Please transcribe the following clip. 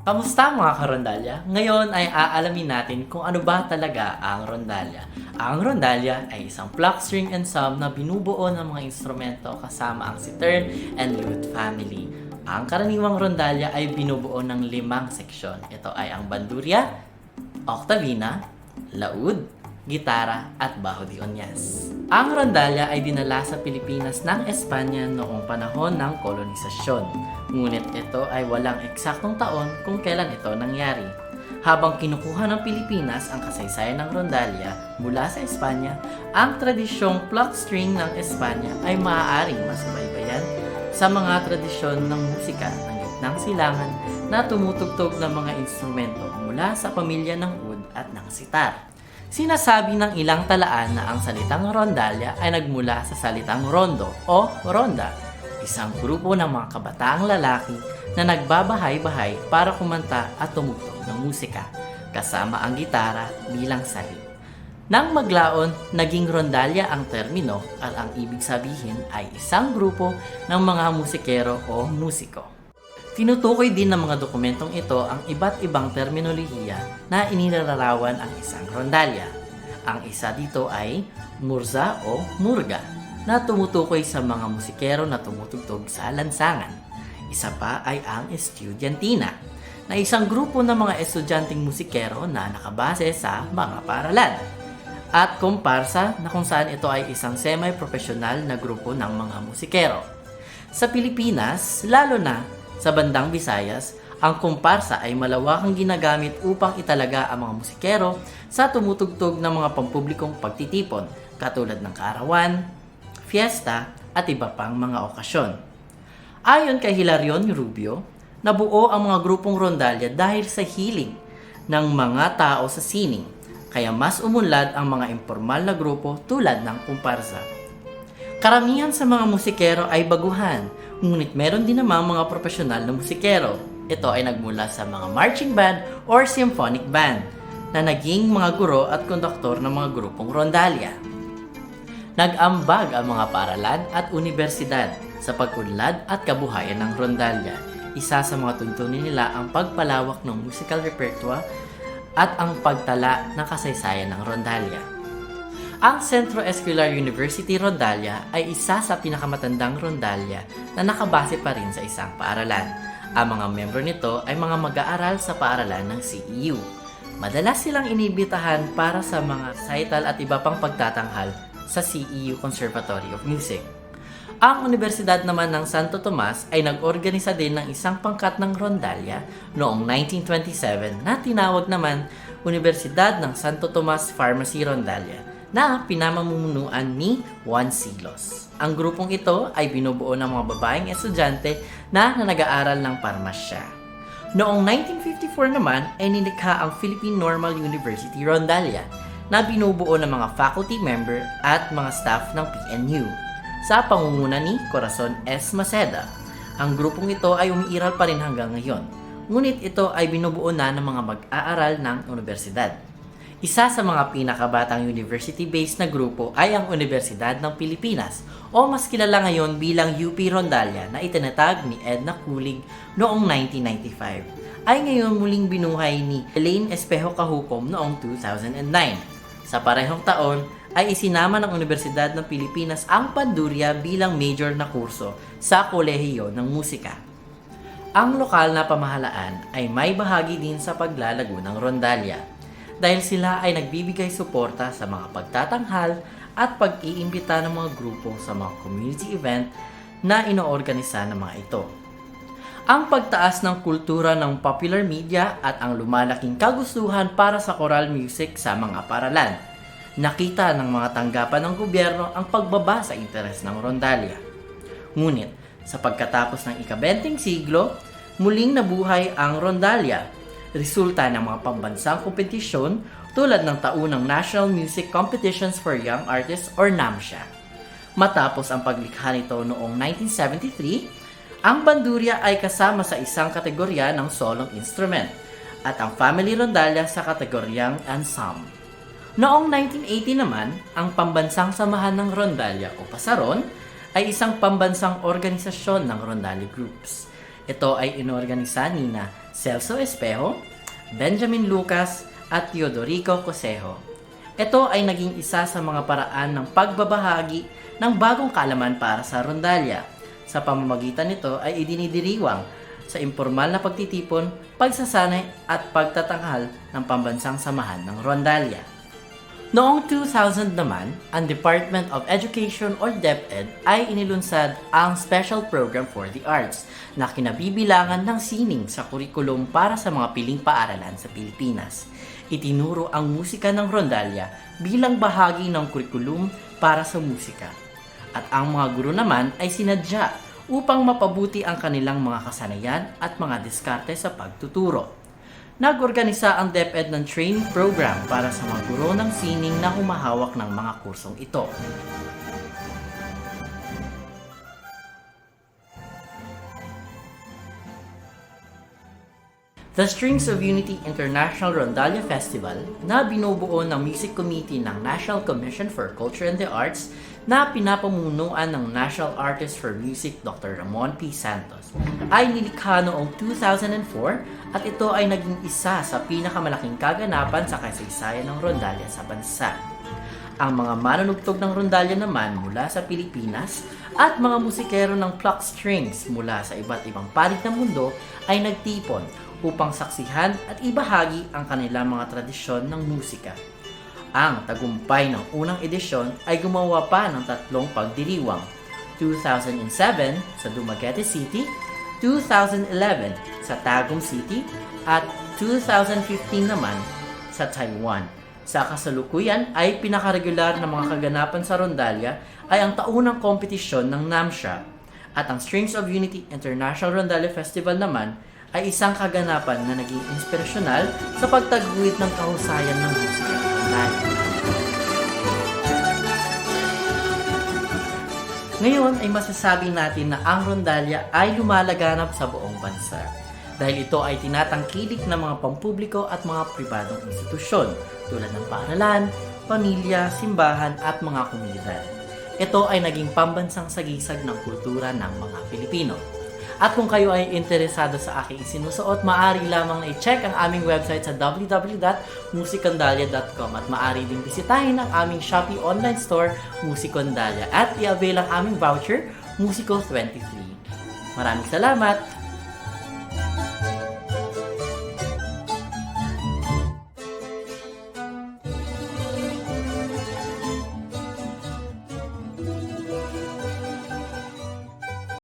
Kamusta mga karondalya? Ngayon ay aalamin natin kung ano ba talaga ang rondalya. Ang rondalya ay isang pluck string ensemble na binubuo ng mga instrumento kasama ang sitar and lute family. Ang karaniwang rondalya ay binubuo ng 5 seksyon. Ito ay ang bandurya, oktavina, laud, gitara at bajo de onyas. Ang rondalya ay dinala sa Pilipinas ng Espanya noong panahon ng kolonisasyon. Ngunit ito ay walang eksaktong taon kung kailan ito nangyari. Habang kinukuha ng Pilipinas ang kasaysayan ng rondalya mula sa Espanya, ang tradisyong pluck string ng Espanya ay maaaring masubaybayan sa mga tradisyon ng musika ng gitnang silangan na tumutugtog ng mga instrumento mula sa pamilya ng oud at ng sitar. Sinasabi ng ilang talaan na ang salitang rondalya ay nagmula sa salitang rondo o ronda, isang grupo ng mga kabataang lalaki na nagbabahay-bahay para kumanta at tumugtog ng musika, kasama ang gitara bilang salib. Nang maglaon, naging rondalya ang termino at ang ibig sabihin ay isang grupo ng mga musikero o musiko. Tinutukoy din ng mga dokumentong ito ang iba't ibang terminolohiya na inilalarawan ang isang rondalya. Ang isa dito ay murza o murga, na tumutukoy sa mga musikero na tumutugtog sa lansangan. Isa pa ay ang estudiantina, na isang grupo ng mga estudyanteng musikero na nakabase sa mga paaralan. At komparsa, na kung saan ito ay isang semi-professional na grupo ng mga musikero. Sa Pilipinas, lalo na sa bandang Visayas, ang komparsa ay malawakang ginagamit upang italaga ang mga musikero sa tumutugtog ng mga pampublikong pagtitipon katulad ng kaarawan, fiesta at iba pang mga okasyon. Ayon kay Hilarion Rubio, nabuo ang mga grupong rondalya dahil sa hilig ng mga tao sa sining, kaya mas umunlad ang mga impormal na grupo tulad ng komparsa. Karamihan sa mga musikero ay baguhan, ngunit meron din namang mga profesional na musikero. Ito ay nagmula sa mga marching band or symphonic band na naging mga guro at konduktor ng mga grupong rondalya. Nag-ambag ang mga paaralan at universidad sa pag-unlad at kabuhayan ng rondalya. Isa sa mga tuntunin nila ang pagpalawak ng musical repertoire at ang pagtala ng kasaysayan ng rondalya. Ang Centro Escolar University Rondalya ay isa sa pinakamatandang rondalya na nakabase pa rin sa isang paaralan. Ang mga membro nito ay mga mag-aaral sa paaralan ng CEU. Madalas silang inibitahan para sa mga recital at iba pang pagtatanghal sa CEU Conservatory of Music. Ang Universidad naman ng Santo Tomas ay nag-organisa din ng isang pangkat ng rondalya noong 1927 na tinawag naman Universidad ng Santo Tomas Pharmacy Rondalya, na pinamamumunuan ni Juan Silos. Ang grupong ito ay binubuo ng mga babaeng estudyante na nag-aaral ng parmasya. Noong 1954 naman ay nilikha ang Philippine Normal University Rondalya na binubuo ng mga faculty member at mga staff ng PNU sa pangunguna ni Corazon S. Maceda. Ang grupong ito ay umiiral pa rin hanggang ngayon, ngunit ito ay binubuo na ng mga mag-aaral ng universidad. Isa sa mga pinakabatang university-based na grupo ay ang Universidad ng Pilipinas o mas kilala ngayon bilang UP Rondalya na itinatag ni Edna Kulig noong 1995. Ay ngayon muling binuhay ni Elaine Espejo Cajucom noong 2009. Sa parehong taon ay isinama ng Universidad ng Pilipinas ang bandurya bilang major na kurso sa kolehiyo ng musika. Ang lokal na pamahalaan ay may bahagi din sa paglalago ng rondalya, dahil sila ay nagbibigay suporta sa mga pagtatanghal at pag-iimbita ng mga grupo sa mga community event na inoorganisa ng mga ito. Ang pagtaas ng kultura ng popular media at ang lumalaking kagustuhan para sa choral music sa mga paaralan. Nakita ng mga tanggapan ng gobyerno ang pagbaba sa interes ng rondalya. Ngunit, sa pagkatapos ng ika-20 siglo, muling nabuhay ang rondalya, resulta ng mga pambansang kompetisyon tulad ng taunang National Music Competitions for Young Artists or NAMSIA. Matapos ang paglikha nito noong 1973, ang bandurya ay kasama sa isang kategorya ng solong instrument at ang family rondalya sa kategoryang ensemble. Noong 1980 naman, ang Pambansang Samahan ng Rondalya o PASARON ay isang pambansang organisasyon ng rondalya groups. Ito ay inorganisa nina Celso Espejo, Benjamin Lucas at Teodorico Cosejo. Ito ay naging isa sa mga paraan ng pagbabahagi ng bagong kaalaman para sa rondalya. Sa pamamagitan nito ay idinidiriwang sa impormal na pagtitipon, pagsasanay at pagtatanghal ng pambansang samahan ng rondalya. Noong 2000 naman, ang Department of Education or DepEd ay inilunsad ang Special Program for the Arts na kinabibilangan ng sining sa kurikulum para sa mga piling paaralan sa Pilipinas. Itinuro ang musika ng rondalya bilang bahagi ng kurikulum para sa musika. At ang mga guro naman ay sinadya upang mapabuti ang kanilang mga kasanayan at mga diskarte sa pagtuturo. Nag-organisa ang DepEd ng training program para sa mga guro ng sining na humahawak ng mga kursong ito. The Strings of Unity International Rondalia Festival na binubuo ng Music Committee ng National Commission for Culture and the Arts na pinapamunuan ng National Artist for Music Dr. Ramon P. Santos ay nilikha noong 2004 at ito ay naging isa sa pinakamalaking kaganapan sa kasaysayan ng rondalya sa bansa. Ang mga manunugtog ng rondalya naman mula sa Pilipinas at mga musikero ng pluck strings mula sa iba't ibang panig ng mundo ay nagtipon upang saksihan at ibahagi ang kanilang mga tradisyon ng musika. Ang tagumpay ng unang edisyon ay gumawa pa ng tatlong pagdiriwang, 2007 sa Dumaguete City, 2011 sa Tagum City, at 2015 naman sa Taiwan. Sa kasalukuyan ay pinakaregular na mga kaganapan sa rondalya ay ang taunang kompetisyon ng NAMSHA at ang Strings of Unity International Rondalia Festival naman ay isang kaganapan na naging inspirasyonal sa pagtaguyod ng kahusayan ng musika ng rondalya. Ngayon ay masasabi natin na ang rondalya ay lumalaganap sa buong bansa dahil ito ay tinatangkilik ng mga pampubliko at mga pribadong institusyon tulad ng paaralan, pamilya, simbahan at mga komunidad. Ito ay naging pambansang sagisag ng kultura ng mga Pilipino. At kung kayo ay interesado sa aking isinusuot, maaari lamang na i-check ang aming website sa www.musicondalia.com at maaari ding bisitahin ang aming Shopee online store, Musicondalia, at i-avail ang aming voucher, Musico23. Maraming salamat!